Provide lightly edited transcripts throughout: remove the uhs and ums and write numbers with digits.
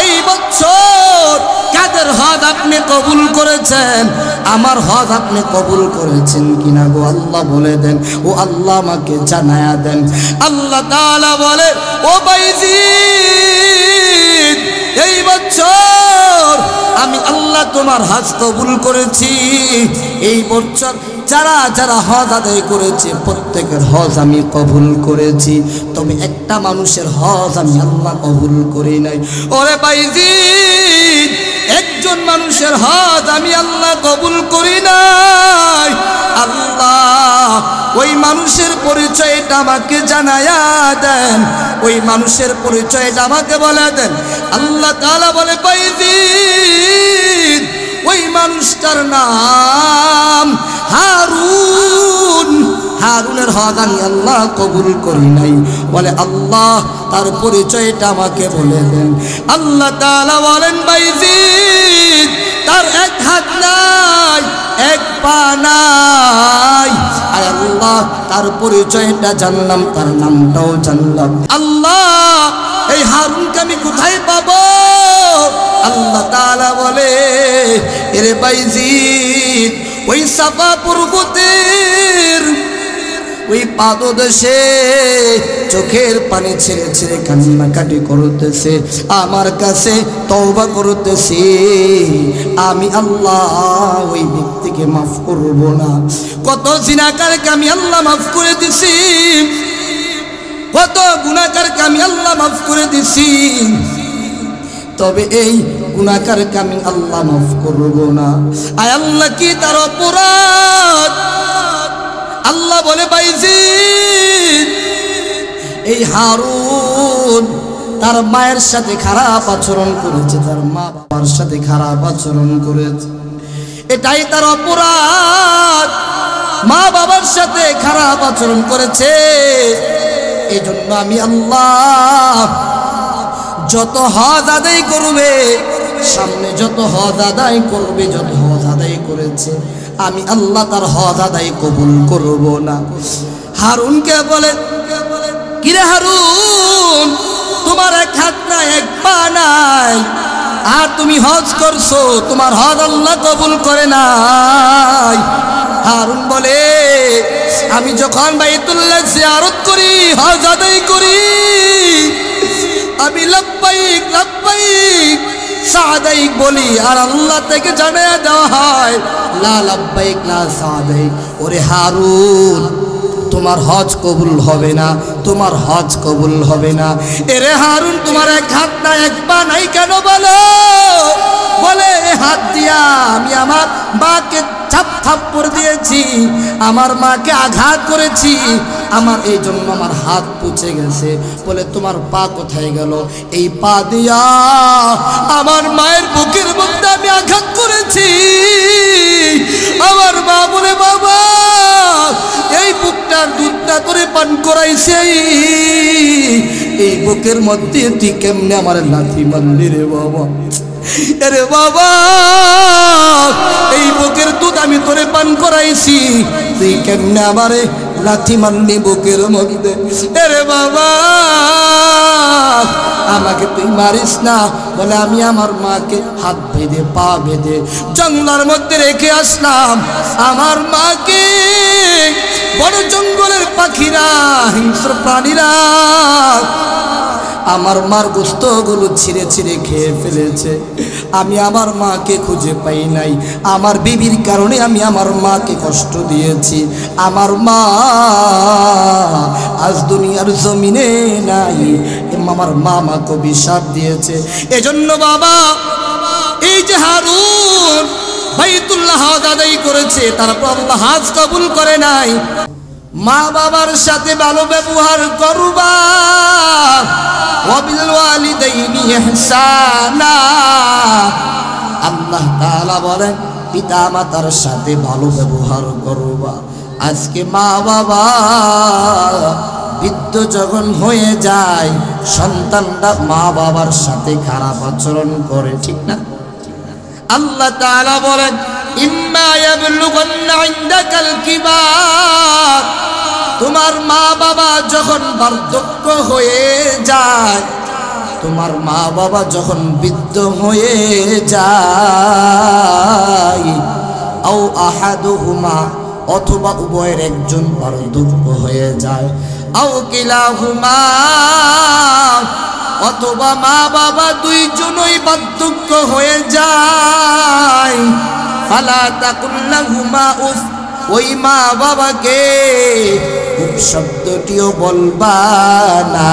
এই বছর কাদের হজ আপনি কবুল করেছেন? আমার হজ আপনি কবুল করেছেন কিনা গো আল্লাহ বলে দেন। ও আল্লাহ আমাকে জানায়া দেন। আল্লাহ তাআলা বলে, ও বাইজিদ, এই বছর আমি আল্লাহ তোমার হজ কবুল করেছি। এই বছর যারা যারা হজ আদায় করেছে প্রত্যেকের হজ আমি কবুল করেছি, তবে একটা মানুষের হজ আমি আল্লাহ কবুল করি নাই। ওরে বাইজিদ, একজন মানুষের হজ আমি আল্লাহ কবুল করি নাই। আল্লাহ ওই মানুষের পরিচয়টা আমাকে জানায়া দেন, ওই মানুষের পরিচয়টা আমাকে বলে দেন। আল্লাহ তাআলা বলে, বাইজিদ, ওই মানুষটার নাম হারুন। হারুনের হজ আমি আল্লাহ কবুল করি নাই। বলে আল্লাহ তার পরিচয়টা আমাকে বলে দেন। আল্লাহ তাআলা বলেন, বাইজিদ, তার এক হাত নাই, এক পা নাই। আর আল্লাহ তার পরিচয়টা জানলাম, তার নামটাও জানলাম। আল্লাহ এই হারুনকে আমি কোথায় পাবো? আল্লাহ তাআলা বলে, এরে বাইজিদ, ওই সাফা পর্বতের ওই পাদদেশে চোখের পানি ছেড়ে ছেড়ে কান্নাকাটি করতেছে, আমার কাছে তওবা করতেছে। আমি আল্লাহ ওই ব্যক্তিকে মাফ করব না। কত জিনাকারকে আমি আল্লাহ মাফ করে দিছি, কত গুনাহগারকে আমি আল্লাহ মাফ করে দিছি, তবে এই গুনাহগারকে আমি আল্লাহ মাফ করব না। আয় আল্লাহ কি তার অপরাধ? আল্লাহ বলে, বাইজিদ, এই হারুন তার মায়ের সাথে খারাপ আচরণ করেছে, তার মা বাবার সাথে খারাপ আচরণ করেছে, এটাই তার অপরাধ। মা বাবার সাথে খারাপ আচরণ করেছে, এই জন্য আমি আল্লাহ যত হজ আদায় করবে, সামনে যত হজ আদায় করবে, যত হজ আদায় করেছে, আমি আল্লাহ তার হজ আদায় কবুল করব না। হারুনকে বলে, কিরে হারুন, তোমার এক হাত নাই, এক পা নাই, আর তুমি হজ করছো, তোমার হজ আল্লাহ কবুল করে নাই। হারুন বলে, আমি যখন বাইতুল্লাহ জিয়ারত করি, হজ আদায় করি, আমি লব্বাইক লব্বাইক সাদাইক বলি, আর আল্লাহ থেকে জানিয়ে দেওয়া হয় লা লব্বাইক লা সাদাইক। ওরে হারুন, তোমার হজ কবুল হবে না, তোমার হজ কবুল হবে না। এরে হারুন, তোমার এক হাত না, এক পা নাই কেন বলো? বলে, হাত দিয়া আমি আমার মাকে থাপ্পড় দিয়েছি, আমার মাকে আঘাত করেছি, আমার এই জন্য আমার হাত পুচে গেছে। বলে, তোমার পা কোথায় গেল? এই পা দিয়া আমার মায়ের বুকের মধ্যে আমি আঘাত করেছি। আমার মা বলে, বাবা, এই বুকটার দুধটা করে পান করাইছে, এই বুকের মধ্যে তুই কেমনে আমার লাথি মারলি রে বাবা? আরে বাবা, এই বুকের দুধ আমি তোরে পান করাইছি, তুই কেমনে আমারে লাথি মারলি বুকের মধ্যে? আরে বাবা, আমাকে তুই মারিস না। বলে, আমি আমার মাকে হাত বেঁধে পা বেঁধে জঙ্গলের মধ্যে রেখে আসলাম। আমার মাকে বড় জঙ্গলের পাখিরা, হিংস্র প্রাণীরা আমার মার গোশতগুলো ছিঁড়ে ছিঁড়ে খেয়ে ফেলেছে। আমি আমার মাকে খুঁজে পাই নাই, আমার বিবির কারণে আমি আমার মাকে কষ্ট দিয়েছি। আমার মা আজ দুনিয়ার জমিনে নাই, আমার মা আমাকে অভিশাপ দিয়েছে। এজন্য বাবা, এই যে হারুন বাইতুল্লাহ হজ আদায় করেছে, তারপর আল্লাহ হজ কবুল করে নাই। মা বাবার সাথে ভালো ব্যবহার করবা, ওয়াবিল ওয়ালিদাইনি ইহসানা। আল্লাহ তাআলা বলেন, পিতা মাতার সাথে ভালো ব্যবহার করবা। আজকে মা বাবা বৃদ্ধ যখন হয়ে যায়, সন্তানরা মা বাবার সাথে খারাপ আচরণ করে, ঠিক না? আল্লাহ তাআলা বলেন, ইম্মা ইয়াবলুগান্না ইনদাকাল কিবার তোমার মা বাবা যখন বার্ধক্য হয়ে যায়, তোমার মা বাবা যখন বৃদ্ধ হয়ে যায়, আও আহাদুহুমা অথবা উভয়ের একজন বার্ধক্য হয়ে যায়, আও কিলাহুমা অথবা মা বাবা দুইজনই বার্ধক্য হয়ে যায়, ফালা তাকুল লাহুমা উফ, ওই মা বাবাকে উফ শব্দটিও বলবা না,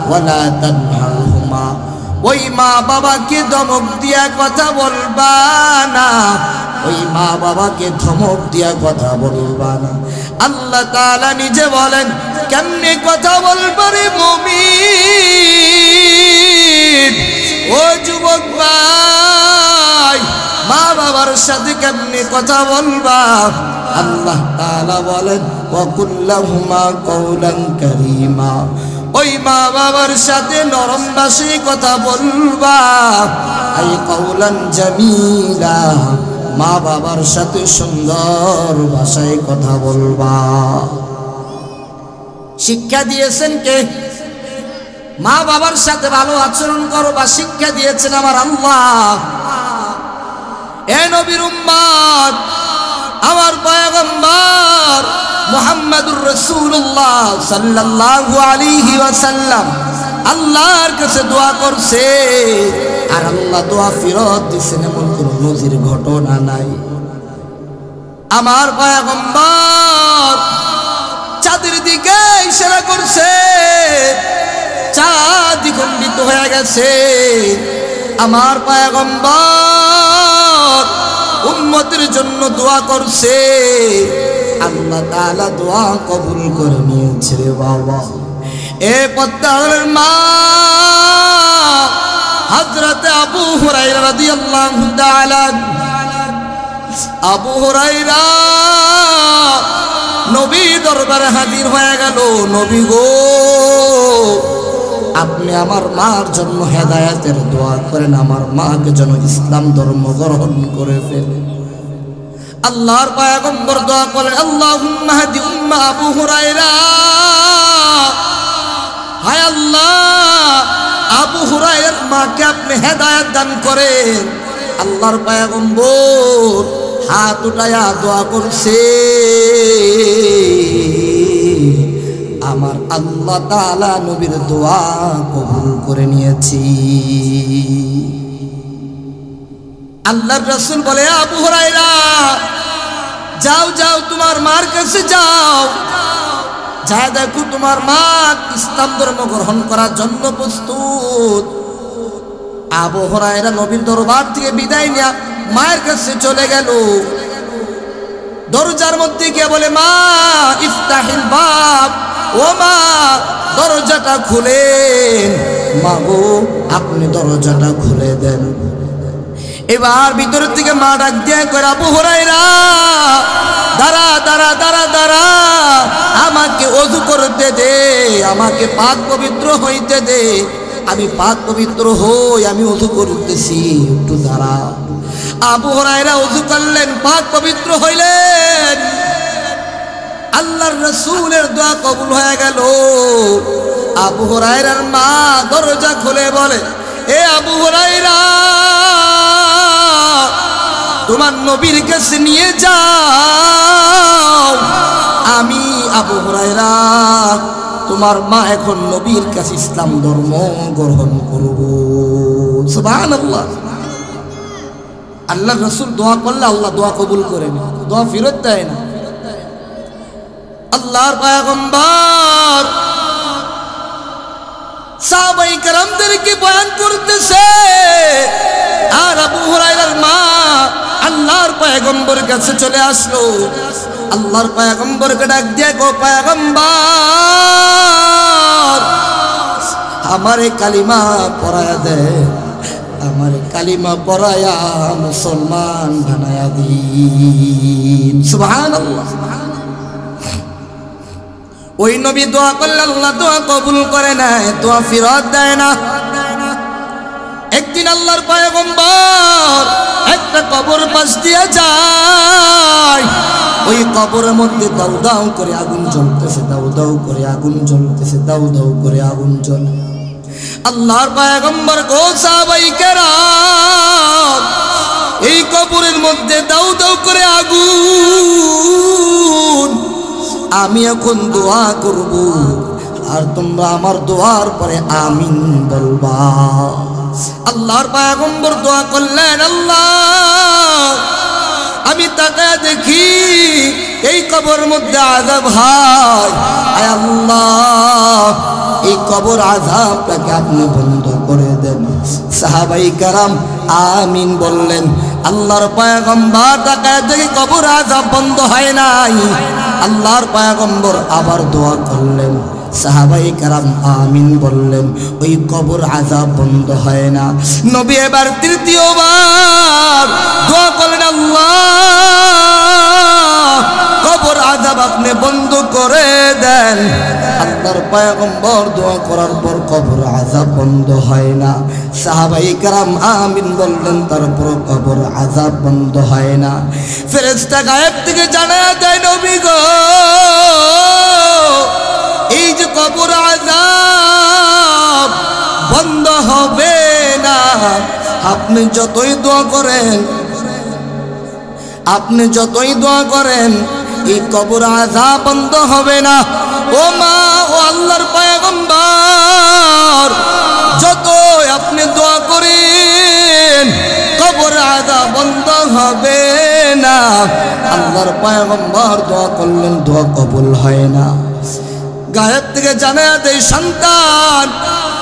ওয়ালা তানহারহুমা, ওই মা বাবাকে ধমক দিয়া কথা বলবা না, ওই মা বাবাকে ধমক দিয়া কথা বলবা না। আল্লাহ তাআলা নিজে বলেন কেমনে কথা বলবা রে মুমিন, ও যুবক ভাই, মা বাবার সাথে কেমনে কথা বলবা? আল্লাহ তাআলা বলেন ওয়াকুল লাহুমা কওলান কারীমা, ওই মা বাবার সাথে নরম ভাষায় কথা বলবা, আই কওলান জামিলা, মা বাবার সাথে সুন্দর ভাষায় কথা বলবা। শিক্ষা দিয়েছেন কে? মা বাবার সাথে ভালো আচরণ করবা শিক্ষা দিয়েছেন আমার আল্লাহ। এ নবীর উম্মত, আমার পয়গম্বর মুহাম্মদুর রাসূলুল্লাহ সাল্লাল্লাহু আলাইহি ওয়াসাল্লাম আল্লাহর কাছে দোয়া করছে, আর আল্লাহ দোয়া ফিরত দিয়েছেন এমন কোন নজির ঘটনা নাই। আমার পয়গম্বর চাঁদের দিকে ইশারা করছে, চাঁদ দ্বিখণ্ডিত হয়ে গেছে। আমার পয়গম্বর উম্মতের জন্য দোয়া করছে, আল্লাহ তাআলা দোয়া কবুল করে নিয়েছে রে বাবা। এ পদ্মার মা হযরত আবু হুরায়রা রাদিয়াল্লাহু তাআলা, আবু হুরায়রা নবী দরবারে হাজির হয়ে গেল। নবী গো, আপনি আমার মার জন্য হেদায়েতের দোয়া করেন, আমার মাকে যেন ইসলাম ধর্ম গ্রহণ করে ফেলে। আল্লাহর পয়গম্বর দোয়া করেন, আল্লাহুম্মা হাদি উম্মা আবু হুরায়রা, হায় আল্লাহ আবু হুরায়রার মাকে আপনি হেদায়েত দান করেন। আল্লাহর পয়গম্বর হাত উঠায়া দোয়া করছে, আমার আল্লাহ তাআলা নবীর দোয়া কবুল করে নিয়েছি। আল্লাহর রাসূল বলে, আবু হুরায়রা যাও যাও, তোমার মার কাছে যাও, যা দেখো তোমার মা ইসলাম ধর্ম গ্রহণ করার জন্য প্রস্তুত। আবু হুরায়রা নবীর দরবার থেকে বিদায় নিয়ে মায়ের কাছে চলে গেল। দরজার মধ্যে গিয়ে বলে, মা ইফতাহিল বাব, ও মা দরজাটা খুলেন, মা গো আপনি দরজাটা খুলে দেন। এবার ভিতর থেকে মা ডাক দিয়ে কয়, আবু হুরায়রা দাঁড়া দাঁড়া দাঁড়া দাঁড়া, আমাকে ওযু করতে দে, আমাকে পাক পবিত্র হইতে দে, আমি পাক পবিত্র হই, আমি ওযু করতেছি, একটু দাঁড়া। আবু হুরায়রা ওযু করলেন, পাক পবিত্র হইলেন। আল্লাহর রাসূলের দোয়া কবুল হয়ে গেল। আবু হুরায়রার মা দরজা খুলে বলে, এ আবু হুরায়রা, তোমার নবীর কাছে নিয়ে যাও। আমি আবু হুরায়রা, তোমার মা এখন নবীর কাছে ইসলাম ধর্ম গ্রহণ করব। সুবহানাল্লাহ। আল্লাহর রাসূল দোয়া করলে আল্লাহ দোয়া কবুল করে না, দোয়া ফেরত দেয় না। আল্লাহর পয়গম্বর সাহাবায়ে কেরামদেরকে বয়ান করতেছে, আর আবু হুরায়রার মা আল্লাহর পয়গম্বরের কাছে চলে আসলো। আল্লাহর পয়গম্বরকে ডাক দিয়ে, গো পয়গম্বর, আমারে কালিমা পড়ায়া দে, আমারে কালিমা পড়ায়া মুসলমান বানায়া দিন। সুবহানাল্লাহ। ওই নবী দোয়া করলে আল্লাহ দোয়া কবুল করে নেয়, দোয়া ফিরত দেয় না। একদিন আল্লাহর পয়গম্বর একটা কবর পাশ দিয়ে যায়, ওই কবরের মধ্যে দাউ দাউ করে আগুন জ্বলতেছে, দাউ দাউ করে আগুন জ্বলতেছে, দাউ দাউ করে আগুন জ্বলে। আল্লাহর পয়গম্বর গো সাহাবায়ে কেরাম, এই কবরের মধ্যে দাউ দাউ করে আগুন, আমি এখন দোয়া করব আর তোমরা আমার দোয়ার পরে আমিন বলবা। আল্লাহর পয়গম্বর দোয়া করলেন, আল্লাহ আমি তাকায় দেখি এই কবরের মধ্যে আযাব হয়, আয় আল্লাহ এই কবর আযাবটাকে আপনি বন্ধ করে দেন। সাহাবায়ে কেরাম আমিন বললেন। আল্লাহর পয়গম্বর তাকায় দেখি কবর আযাব বন্ধ হয় নাই। আল্লাহর পয়গম্বর আবার দোয়া করলেন, সাহাবায়ে কেরাম আমিন বললেন, ওই কবর আযাব বন্ধ হয় না। নবী এবার তৃতীয়বার দোয়া করলেন, আল্লাহ কবর আযাব আপনি বন্ধ করে দেন। আল্লাহর পয়গম্বর দোয়া করার পর কবর আযাব বন্ধ হয় না। সাহাবায়ে কেরাম আমিন বললেন, তারপর কবর আযাব বন্ধ হয় না। ফেরেশতা গায়েব থেকে জানায়া দেয়, নবী গো এই যে কবর আযাব বন্ধ হবে না, আপনি যতই দোয়া করেন, আপনি যতই দোয়া করেন এই কবর আযাব বন্ধ হবে না। ও মা, ও আল্লাহর পয়গম্বর, যতই আপনি দোয়া করেন কবর আযাব বন্ধ হবে না। আল্লাহর পয়গম্বর দোয়া করলেন, দোয়া কবুল হয় না। গায়েব থেকে জানায়া দেয়, সন্তান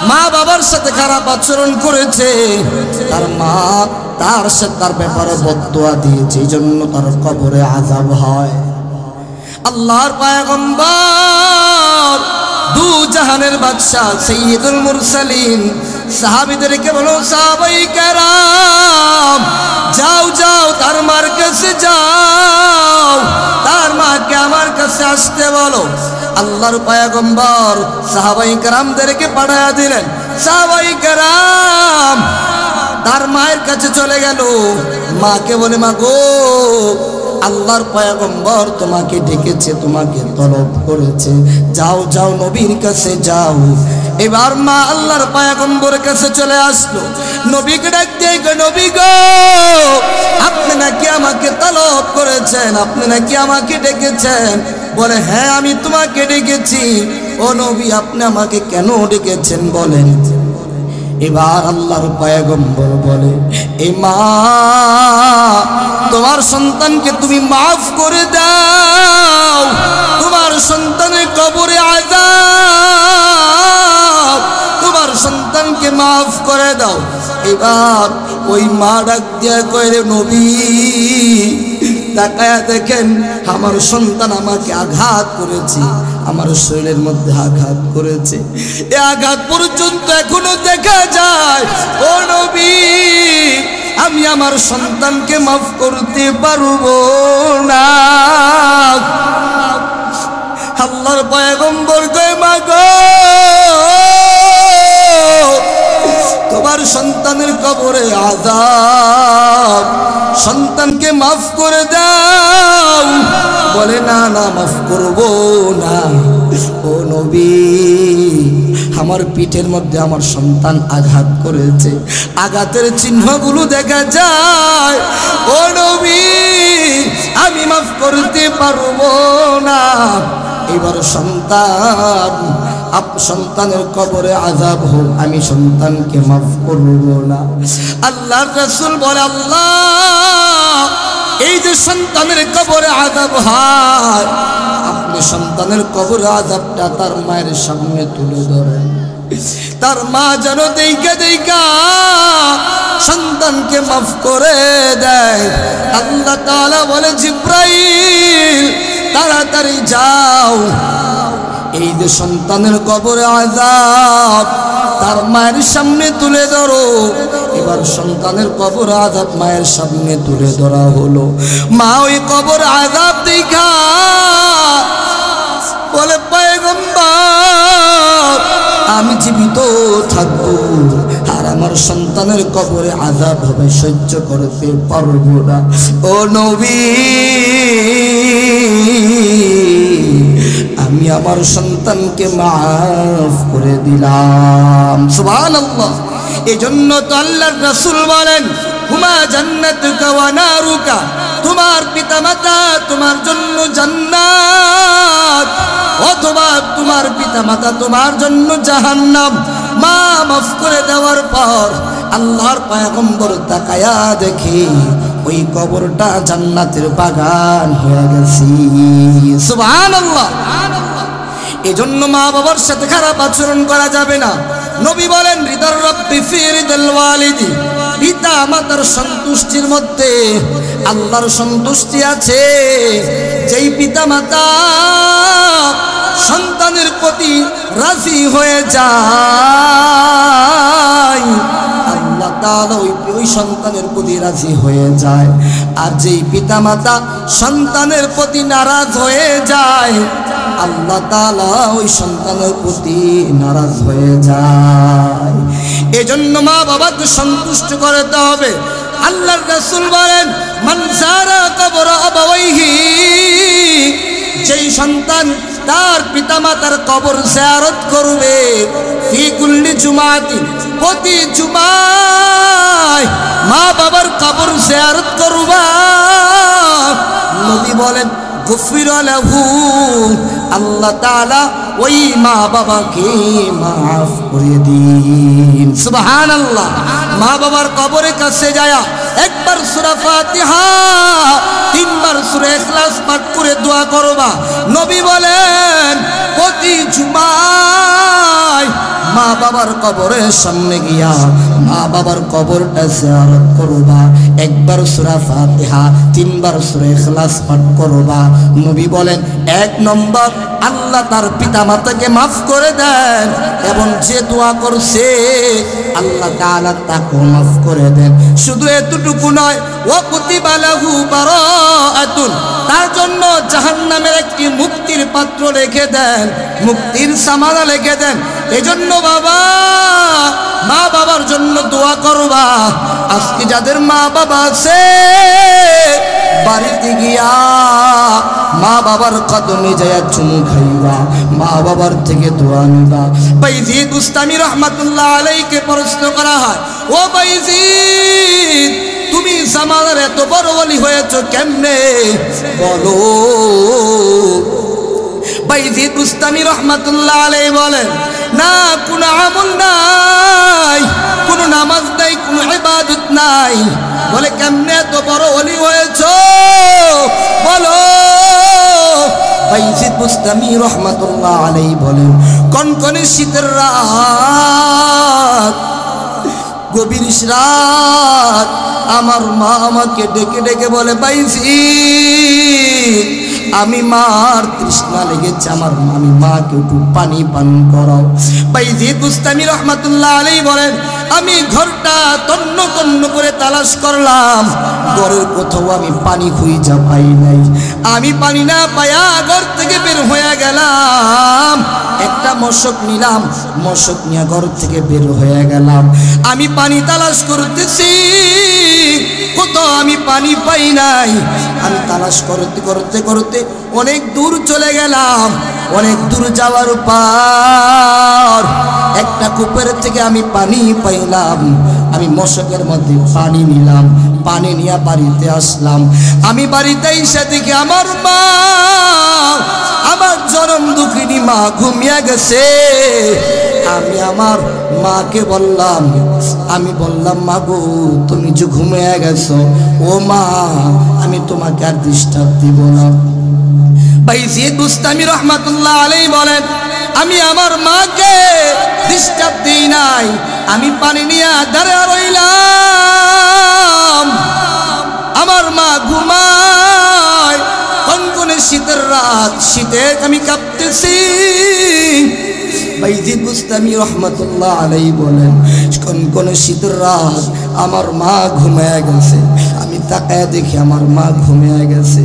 মা বাবার সাথে খারাপ আচরণ করেছে, তার মা তার ব্যাপারে বদদোয়া দিয়েছে, এই জন্য তার কবরে আযাব হয়। আল্লাহর পয়গম্বর দু জাহানের বাদশা সাইয়্যিদুল মুরসালিন সাহাবীদেরকে বলো, সাহাবায়ে কেরাম যাও যাও তার মার কাছে যাও, তার মাকে আমার কাছে আসতে বলো। আল্লাহর পয়গম্বর সাহাবায়ে কেরামদেরকে পাঠায়া দিলেন। সাহাবায়ে কেরাম তার মায়ের কাছে চলে গেল। মাকে বলে, মা গো আল্লাহর পয়গম্বর তোমাকে ডেকেছে, তোমাকে তলব করেছে, যাও যাও নবীর কাছে যাও। এবার মা আল্লাহর পয়গম্বরের কাছে চলে আসলো। নবীকে ডাক দিয়ে, নবী গো আপনি নাকি আমাকে তলব করেছেন, আপনি নাকি আমাকে ডেকেছেন? বলে, হ্যাঁ আমি তোমাকে ডেকেছি। ও নবী আপনি আমাকে কেন ডেকেছেন বলেন। এবার আল্লাহর পয়গম্বর বলে, এ মা তোমার সন্তানকে তুমি মাফ করে দাও, তোমার সন্তানের কবরে আযাব, তোমার সন্তানকে মাফ করে দাও। এবার ওই মা ডাক দিয়া কইরে, নবী তাকায়া দেখেন আমার সন্তান আমাকে আঘাত করেছে, আমার শরীরের মধ্যে আঘাত করেছে, এই আঘাত পর্যন্ত এখনো দেখা যায়। ও নবী আমি আমার সন্তানকে মাফ করতে পারবো না। আল্লাহর পয়গম্বর কয়, মা গো তোমার সন্তানের কবরে আযাব, সন্তানকে মাফ করে দাও। বলে, না না মাফ করব না। ও নবী আমার পিঠের মধ্যে আমার সন্তান আঘাত করেছে, আঘাতের চিহ্নগুলো দেখা যায়। ও নবী আমি মাফ করতে পারবো না। এবার সন্তানের কবরে আযাব হোক, আমি সন্তানকে মাফ করব না। আল্লাহর রাসূল বলে, আল্লাহ এই যে সন্তানের কবরে আযাব হয়, আপনি সন্তানের কবরে আযাবটা তার মায়ের সামনে তুলে ধরেন, তার মা যেন দেখা সন্তানকে মাফ করে দেয়। আল্লাহ তাআলা বলে, জিব্রাইল তাড়াতাড়ি যাও, এই যে সন্তানের কবরে আযাব তার মায়ের সামনে তুলে ধরো। এবার সন্তানের কবর আযাব মায়ের সামনে তুলে ধরা হলো। মা ওই কবর আযাব দেখা বলে, পয়গম্বর আমি জীবিত থাকবো আর আমার সন্তানের কবরে আযাব হবে, সহ্য করতে পারবো না। ও নবী, আমি আমার সন্তানকে মাফ করে দিলাম। সুবহানাল্লাহ। এজন্য তো আল্লাহর রাসূল বলেন, হুমা জান্নাতুকা ওয়া নারুকা, তোমার পিতামাতা তোমার জন্য জান্নাত, অথবা তোমার পিতামাতা তোমার জন্য জাহান্নাম। মা মাফ করে দেওয়ার পর আল্লাহর পয়গম্বর তাকায়া দেখে ওই কবরটা জান্নাতের বাগান হয়ে গেছে। সুবহানাল্লাহ। এজন্য মা বাবার সাথে খারাপ আচরণ করা যাবে না। নবী বলেন, রিদার রাব্বি ফি রিদাল ওয়ালিদি, পিতা মাতার সন্তুষ্টির মধ্যে আল্লাহর সন্তুষ্টি আছে। যেই পিতা মাতা সন্তানের প্রতি রাজি হয়ে যায়, আল্লাহ তাআলা ওই সন্তানের প্রতি রাজি হয়ে যায়। আর যেই পিতা মাতা সন্তানের প্রতি নারাজ হয়ে যায়, আল্লাহ তাআলা ওই সন্তানের প্রতি নারাজ হয়ে যায়। এজন্য মা বাবাকে সন্তুষ্ট করতে হবে। আল্লাহর রাসূল বলেন, মান যারা কবর আবাওয়াইহি, যেই সন্তান তার পিতামাতার কবর জিয়ারত করবে, ফি কুল্লি জুমাতিন, প্রতি জুমায় মা বাবার কবর জিয়ারত করবা, নবী বলেন গুফিরা লাহু, আল্লাহ তাআলা ওই মা বাবাকে মাফ করে দিন। সুবহানাল্লাহ। মা বাবার কবরের কাছে যায় একবার সূরা ফাতিহা, তিনবার সূরা ইখলাস পাঠ করে দোয়া করবা। নবী বলেন প্রতি জুমায় মা বাবার কবরের সামনে গিয়া মা বাবার কবরটা জিয়ারত করবা, একবার সূরা ফাতিহা, তিনবার সূরা ইখলাস পাঠ করবা। নবী বলেন, এক নম্বর আল্লাহ তার পিতা মাতাকে মাফ করে দেন, এবং যে দোয়া করছে আল্লাহ তাআলা তাকে মাফ করে দেন। শুধু এতটুকু নয়, ওয়া কুতিবা লাহু বারাআতুন, তার জন্য জাহান্নামের একটি মুক্তির পাত্র রেখে দেন, মুক্তির সামানা রেখে দেন। এজন্য বাবা, মা বাবার জন্য দোয়া করবা। আজকে যাদের মা বাবা আছে, বাড়িতে গিয়া মা বাবার কদমে যায় চুমু খাইবা, মা বাবার থেকে দোয়া নিবা। বাইজিদ বুস্তামি রহমাতুল্লাহ আলাইহিকে প্রশ্ন করা হয়, ও বাইজিদ, তুমি জামানার এত বড় ওলি হয়েছো কেমনে বলো? বাইজিদ বুস্তামি রহমাতুল্লাহ আলাইহি বলেন, না কোনো আমল নাই, কোনো নামাজ নাই, কোনো ইবাদত নাই। বলে কেমনে এত বড় ওলি হয়েছো বলো? বাইজিদ বুস্তামি রহমাতুল্লাহ আলাইহি বলেন, কনকনে শীতের রাত, গভীর রাত, আমার মা আমাকে ডেকে ডেকে বলে, বাইজিদ, আমি মার তৃষ্ণা লেগেছে, আমি মাকে একটু পানি পান করাও। বাইজিদ বুস্তামি রহমাতুল্লাহ আলাইহি বলেন, আমি ঘরটা তন্ন তন্ন করে তালাশ করলাম, ঘরের কোথাও আমি পানি খুঁজে পাই নাই। আমি পানি না পায়া ঘর থেকে বের হয়ে গেলাম, একটা মশক নিলাম, মশক নিয়ে ঘর থেকে বের হয়ে গেলাম। আমি পানি তালাশ করতেছি, কোথাও আমি পানি পাই নাই। আমি তালাশ করতে করতে করতে অনেক দূর চলে গেলাম। অনেক দূর যাওয়ার পর একটা কূপের থেকে আমি পানি পাইলাম। আমি মশকের মধ্যে পানি নিলাম, পানি নিয়ে বাড়িতে আসলাম। আমি বাড়িতে এসে দেখি আমার মা, আমার জনম দুঃখিনী মা ঘুমিয়ে গেছে। আমি আমার মাকে বললাম, মা গো, তুমি যে ঘুমিয়ে গেছো, ও মা, আমি তোমাকে আর ডিস্টার্ব দিব না। বাইজিদ বুস্তামি রহমাতুল্লাহ আলাইহি বলেন, আমি আমার মাকে ডিস্টার্ব দিই নাই। আমি পানি নিয়ে দাঁড়িয়ে রইলাম, আমার মা ঘুমায়। কনকনে শীতের রাত, শীতে আমি কাঁপতেছি। বাইজিদ বুস্তামি রহমাতুল্লাহ আলাইহি বলেন, কনকনে শীতের রাত, আমার মা ঘুমিয়ে গেছে। আমি তাকায় দেখি আমার মা ঘুমিয়ে গেছে।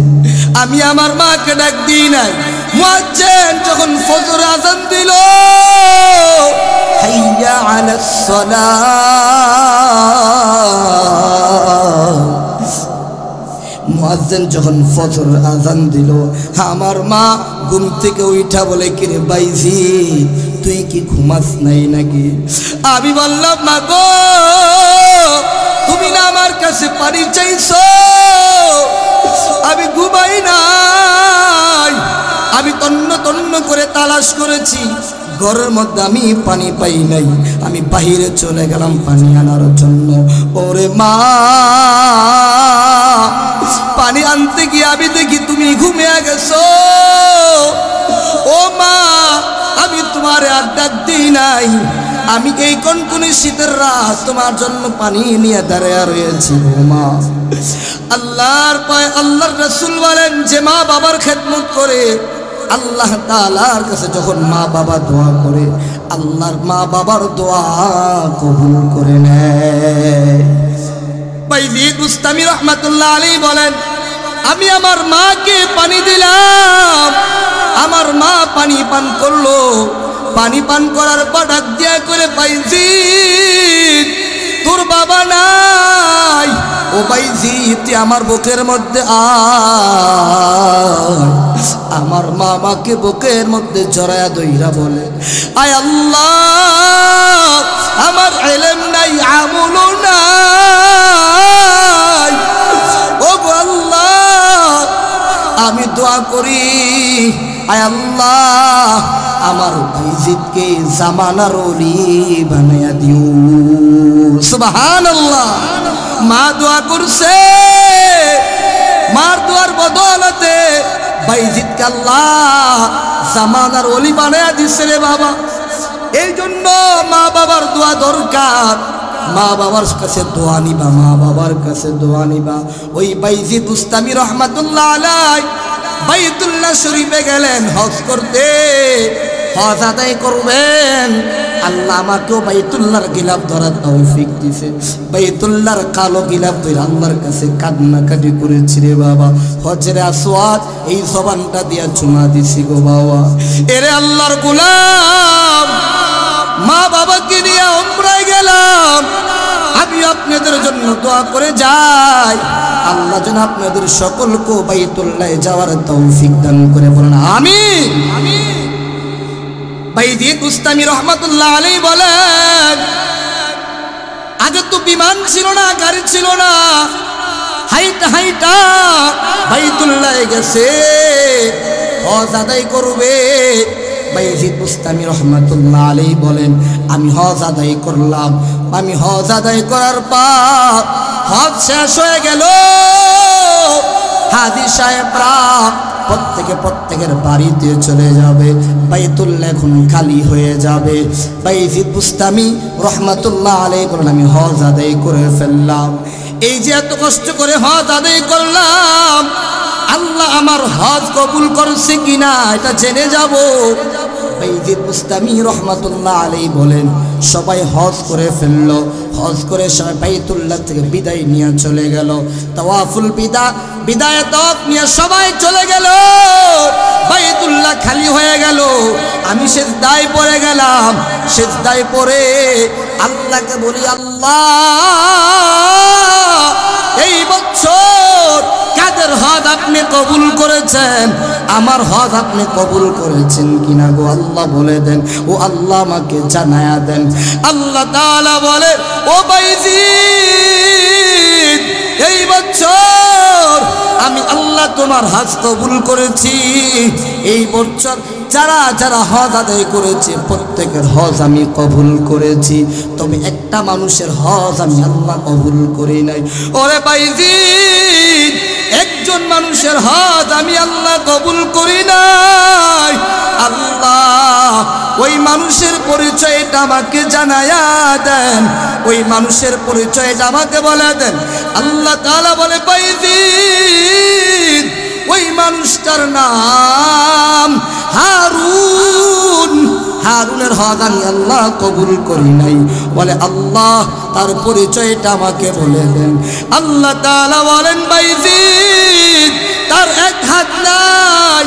আমি আমার মাকে ডাক দিই নাই। মুয়াজ্জিন যখন ফজর আযান দিল, হাইয়া আলাস সালাহ, মুয়াজ্জিন যখন ফজর আজান দিল, আমার মা ঘুম থেকে উঠা বলে, কিরে বাইজিদ তুই কি ঘুমাস নাই নাকি? আমি বললাম, মা গো তুমি না আমার কাছে পানি চাইছো, আমি ঘুমাই নাই, আমি তন্ন তন্ন করে তালাশ করেছি, ঘরের মধ্যে আমি পানি পাই নাই, আমি বাহিরে চলে গেলাম পানি আনার জন্য। ওরে মা, পানি আনতে গিয়ে আমি দেখি তুমি ঘুমিয়ে গেছো। ও মা, আমি তোমার আর ডাক দিই নাই, আমি এই কনকনে শীতের রাত তোমার জন্য পানি নিয়ে দাঁড়িয়ে রয়েছি। ও মা, আল্লাহর পায় আল্লাহর রাসূল বলেন যে মা বাবার খেদমত করে আল্লাহ তাআলার কাছে যখন মা বাবা দোয়া করে, আল্লাহর মা বাবার দোয়া কবুল করে নেয়। বাইজিদ বুস্তামি রহমাতুল্লাহ আলাইহি বলেন, আমি আমার মাকে পানি দিলাম, আমার মা পানি পান করলো, পানি পান করার পর ডাক দিয়া করে, বাইজিদ তোর বাবা নাই, ও বাইজিদ তুই আমার বুকের মধ্যে আয়। আমার মা আমাকে বুকের মধ্যে জড়ায়া দইরা বলে, আয় আল্লাহ আমার ইলম নাই, আমল নাই, ও গো আল্লাহ আমি দোয়া করি, আয় আল্লাহ আমার বাইজিদকে জামানার ওলি বানায়া দিও। সুবহানাল্লাহ। মা দোয়া করছে, মার দোয়ার বদৌলতে বাইজিদকে আল্লাহ জামানার ওলি বানায়া দিছে রে বাবা। এই জন্য মা বাবার দোয়া দরকার, মা বাবার কাছে দোয়া নিবা, মা বাবার কাছে দোয়া নিবা। ওই বাইজিদ বুস্তামি রহমাতুল্লাহ আলাইহি বাইতুল্লাহ শরীফে গেলেন হজ করতে, হজ আদায় করবেন। আল্লাহ আমাকেও বাইতুল্লাহর গিলাফ ধরার তৌফিক দিছে। বাইতুল্লাহর কালো গিলাফ ধরে আল্লাহর কাছে কান্নাকাটি করেছি রে বাবা। হজরে আসওয়াদ এই জবানটা দিয়া চুমা দিছি গো বাবা। এরে আল্লাহর গোলাম, মা বাবাকে নিয়ে উমরায় গেলাম, আমি আপনাদের জন্য দোয়া করে যাই, আল্লাহ যেন আপনাদের সকলকে বাইতুল্লাহে যাওয়ার তৌফিক দান করে, বলেন আমিন। বাইজিদ বুস্তামি রহমাতুল্লাহ আলাইহি বলেন, আগে তো বিমান ছিল না, গাড়ি ছিল না, হাইটা হাইটা বাইতুল্লাহে গেছে, হজ আদায় করবে। বাইজিদ বুস্তামি রহমাতুল্লাহ আলাইহি বলেন, আমি হজ আদায় করলাম, আমি হজ আদায় করার পর হজ শেষ হয়ে গেল, হাজী সাহেবরা প্রত্যেকের বাড়িতে চলে যাবে, বাইতুল্লাহ এখন খালি হয়ে যাবে। বাইজিদ বুস্তামি রহমাতুল্লাহ আলাইহি বলেন, আমি হজ আদায় করে ফেললাম, এই যে এত কষ্ট করে হজ আদায় করলাম, আল্লাহ আমার হজ কবুল করছে কিনা এটা জেনে যাব। বাইজিদ বুস্তামি রহমাতুল্লাহ আলাইহি বলেন, সবাই হজ করে ফেললো, হজ করে সবাই বাইতুল্লাহ থেকে বিদায় নিয়ে চলে গেল, তাওয়াফুল বিদায় তাওয়াফ নিয়ে সবাই চলে গেল, বাইতুল্লাহ খালি হয়ে গেল। আমি সিজদায় পড়ে গেলাম, সিজদায় পড়ে আল্লাহকে বলি, আল্লাহ এই বছর কাদের হজ আপনি কবুল করেছেন, আমার হজ আপনি কবুল করেছেন কিনা গো আল্লাহ বলে দেন, ও আল্লাহ আমাকে জানায়া দেন। আল্লাহ তাআলা বলে, ও বাইজিদ এই বছর আমি আল্লাহ তোমার হজ কবুল করেছি, এই বছর যারা যারা হজ আদায় করেছে প্রত্যেকের হজ আমি কবুল করেছি, তবে একটা মানুষের হজ আমি আল্লাহ কবুল করি নাই। ওরে বাইজিদ একজন মানুষের হজ আমি আল্লাহ কবুল করি নাই, আল্লাহ ওই মানুষের পরিচয়টা আমাকে জানায়া দেন, ওই মানুষের পরিচয়টা আমাকে বলে দেন। আল্লাহ তাআলা বলে, বাইজিদ ওই মানুষটার নাম হারুন, হারুনের হক আমি আল্লাহ কবুল করি নাই। বলে আল্লাহ তার পরিচয়টা আমাকে বলে দেন। আল্লাহ তাআলা বলেন বাইজিদ তার এক হাত নাই,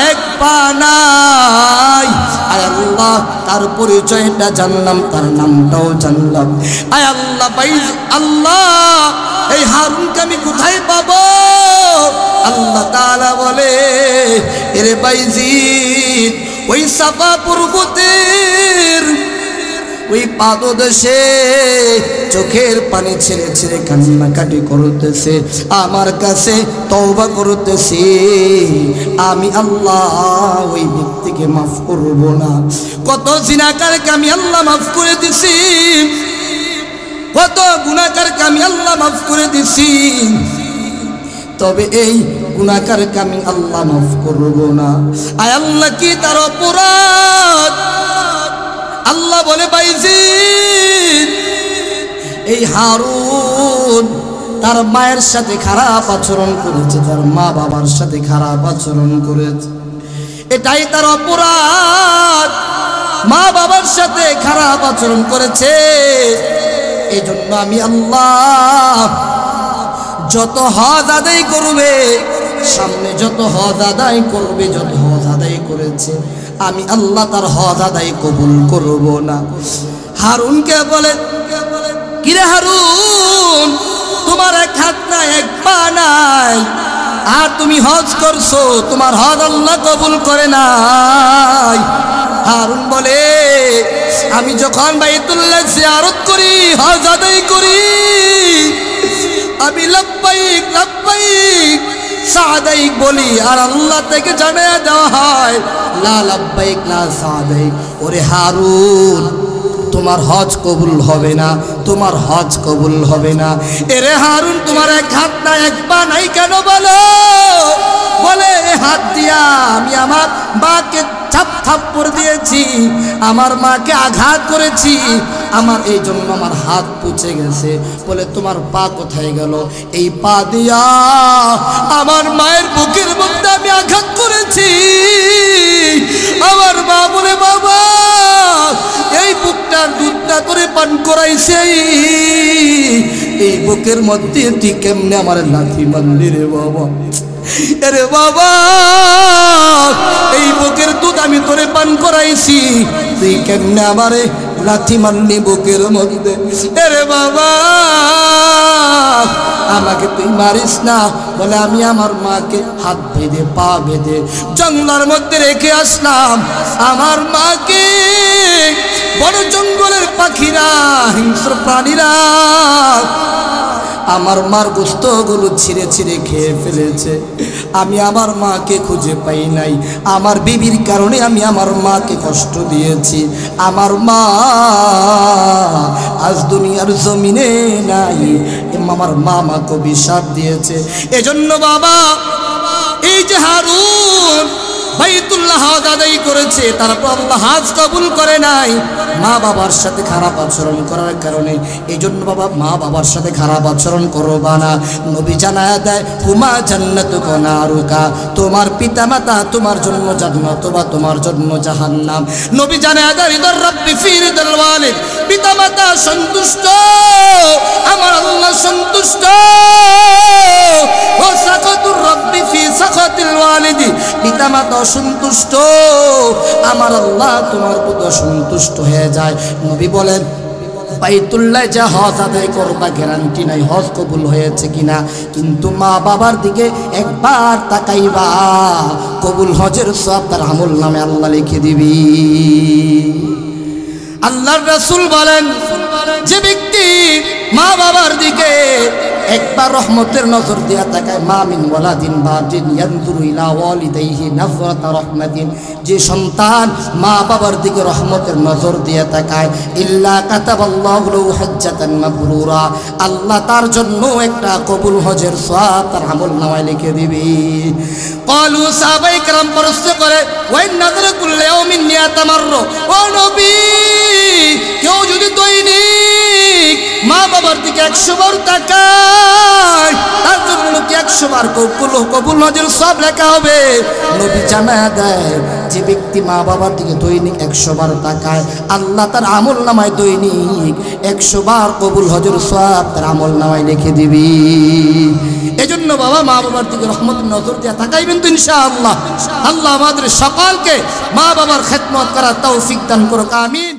এক পা নাই। আয় আল্লাহ তার পরিচয়টা জানলাম, তার নামটাও জানলাম। আয় আল্লাহ বাইজিদ, আল্লাহ এই হারুনকে আমি কোথায় পাবো? আল্লাহ তাআলা বলে এরে বাইজিদ ওই সাফা পর্বতের ওই পাদদেশে চোখের পানি ছেড়ে ছেড়ে কান্নাকাটি করতেছে, আমার কাছে তওবা করতেছে। আমি আল্লাহ ওই ব্যক্তিকে মাফ করব না। কত জিনাকারকে আমি আল্লাহ মাফ করে দিছি, কত গুনাহগারকে আমি আল্লাহ মাফ করে দিছি, তবে এই গুনাহগারকে আমি আল্লাহ মাফ করব না। আয় আল্লাহ কি তার অপরাধ? আল্লাহ বলে বাইজিদ এই হারুন তার মায়ের সাথে খারাপ আচরণ করেছে, তার মা বাবার সাথে খারাপ আচরণ করেছে, এটাই তার অপরাধ। মা বাবার সাথে খারাপ আচরণ করেছে, এই জন্য আমি আল্লাহ যত হজ আদায় করবে, সামনে যত হজ আদায় করবে, যত হজ আদায় করেছে, আমি আল্লাহ তার হজ আদায় কবুল করব না। হারুনকে বলে কিরে হারুন তোমার এক হাত নাই, এক পা নাই, আর তুমি হজ করছো, তোমার হজ আল্লাহ কবুল করে নাই। হারুন বলে আমি যখন বাইতুল্লাহ জিয়ারত করি, হজ আদায় করি, আমি লব্বাইক লব্বাইক সাদাইক বলি, আর আল্লাহ থেকে জানিয়ে দেওয়া হয় লা লব্বাইক লা সাদাইক। ওরে হারুন তোমার হজ কবুল হবে না, তোমার হজ কবুল হবে না। এরে হারুন তোমার এক হাত নাই, এক পা নাই কেন বলো? বলে হাত দিয়া আমি আমার মাকে থাপ্পড় দিয়েছি, আমার মাকে আঘাত করেছি, আমার এই জন্য আমার হাত পুচে গেছে। বলে তোমার পা কোথায় গেল? এই পা দিয়া আমার মায়ের বুকের মধ্যে আমি আঘাত করেছি। আমার মা বলে বাবা এই বুকটার দুধটা করে পান করাইছে, এই বুকের মধ্যে তুই কেমনে আমার লাথি মারলি রে বাবা? আরে বাবা এই বুকের দুধ আমি তোরে পান করাইছি, তুই কেমনে আমারে লাথি মারলি বুকের মধ্যে? আরে বাবা আমাকে তুই মারিস না। বলে আমি আমার মাকে হাত বেঁধে পা বেঁধে জঙ্গলের মধ্যে রেখে আসলাম। আমার মাকে বড় জঙ্গলের পাখিরা, হিংস্র প্রাণীরা আমার মার গোস্তগুলো ছিঁড়ে ছিঁড়ে খেয়ে ফেলেছে। আমি আমার মাকে খুঁজে পাই নাই, আমার বিবির কারণে আমি আমার মাকে কষ্ট দিয়েছি। আমার মা আজ দুনিয়ার জমিনে নাই, আমার মা আমাকে অভিশাপ দিয়েছে। এজন্য বাবা এই যে হারুন বাইতুল্লাহ হজ আদায় করেছে, তারপর আল্লাহ হজ কবুল করে নাই মা বাবার সাথে খারাপ আচরণ করার কারণে। এই জন্য বাবা মা বাবার সাথে খারাপ আচরণ করবা না। নবী জানায়া দেয় হুমা জান্নাতুকা নারুকা, তোমার পিতা মাতা তোমার জন্য জান্নাত বা তোমার জন্য জাহান্নাম। নবী জানায়া দেয় রিদার রাব্বি ফি রিদাল ওয়ালিদ, পিতা মাতা সন্তুষ্ট, আমার আল্লাহ সন্তুষ্ট। ও সাকাতুর রাব্বি ফি সাকাতিল ওয়ালিদি, পিতা মাতা অসন্তুষ্ট, আমার আল্লাহ তোমার প্রতি অসন্তুষ্ট হয়ে যায়। নবী বলেন বাইতুল্লাহ যা হজ আদায় করবা গ্যারান্টি নাই হজ কবুল হয়েছে কিনা, কিন্তু মা বাবার দিকে একবার তাকাইবা, কবুল হজের সওয়াব তার আমল নামে আল্লাহ লিখে দিবি। আল্লাহর রাসূল বলেন যে ব্যক্তি মা বাবার দিকে একবার রহমতের নজর দিয়া তাকায়, মা মিন ওয়ালাদিন বাদিন ইয়ানজুরু ইলা ওয়ালিদাইহি নাযরাতা রাহমাতিন, যে সন্তান মা বাবার দিকে রহমতের নজর দিয়া তাকায়, ইল্লা কাতাবাল্লাহু লাহু হাজ্জাতান মাবরুরা, আল্লাহ তার জন্য একটা কবুল হজের সওয়াব তার আমলনামায় লিখে দিবে। ক্বালু সাহাবায়ে কেরাম প্রশ্ন করে ওয়া নাযরা কুল্লু ইয়াউমিন মিয়াতা মাররা, ও নবী কেউ যদি দৈনিক মা বাবার দিকে দিকে 100 বার তাকায় তার জন্য কি 100 বার কবুল হজের সব লেখা হবে। নবী জানায়া দেয় যে ব্যক্তি মা বাবার দিকে দৈনিক 100 বার তাকায় আল্লাহ তার আমল নামায় দৈনিক 100 বার কবুল হজের সব তার আমল নামায় লিখে দিবি। এজন্য বাবা মা বাবার দিকে রহমতের নজর দিয়ে তাকাইবেন তো ইনশাআল্লাহ। আল্লাহ আমাদের সকলকে মা বাবার খেদমত করার তৌফিক দান করুক, আমিন।